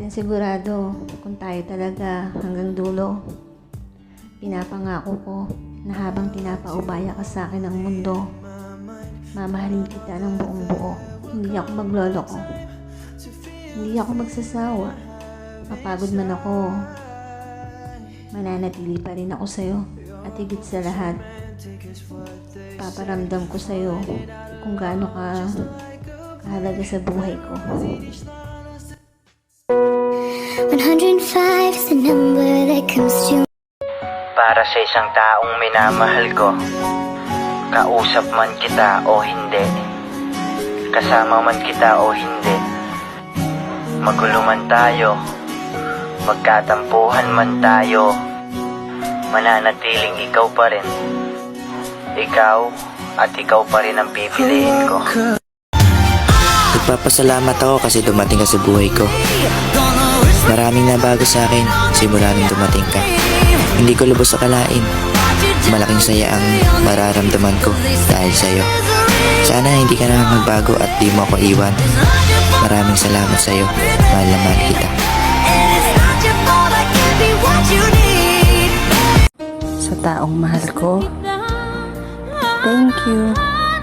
natin sigurado kung tayo talaga hanggang dulo. Pinapangako ko na habang pinapaubaya ka sa akin ng mundo, mamahalin kita ng buong buo. Hindi ako magloloko. Hindi ako magsasawa. Mapagod man ako, mananatili pa rin ako sa'yo. At higit sa lahat, paparamdam ko sa'yo kung gaano ka kahalaga sa buhay ko. 105 is the number that comes to. Para sa isang taong minamahal ko, kausap man kita o hindi, kasama man kita o hindi, magulo man tayo, magkatampuhan man tayo, mananatiling ikaw pa rin. Ikaw at ikaw pa rin ang pipiliin ko. Nagpapasalamat ako kasi dumating ka sa buhay ko. Maraming nabago sa akin simula nung dumating ka. Hindi ko lubos akalain malaking saya ang mararamdaman ko dahil sa'yo. Sana hindi ka na magbago at di mo ako iwan. Maraming salamat sa'yo. Mahal na mahal kita. Sa taong mahal ko, thank you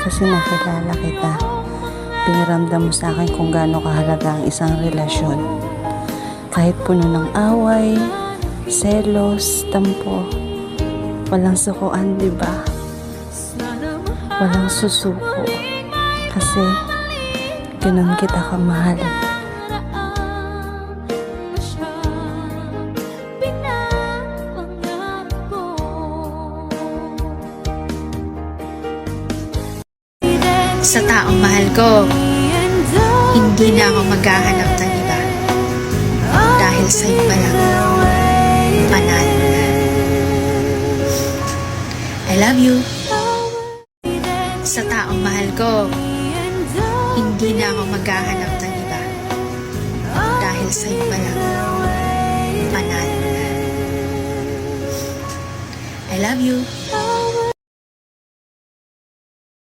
kasi nakilala kita. Pinaramdam mo sa akin kung gaano kahalaga ang isang relasyon. Kahit puno ng away, selos, tampo, walang sukuan, diba? Walang susuko. Kasi ganun kita kamahal. Sa taong mahal ko, hindi na ako maghahanap ng iba. Dahil sa'yo pa lang, panalo na. I love you. Sa taong mahal ko, hindi na ako maghahanap ng iba. Dahil sa'yo pa lang, panalo na. I love you.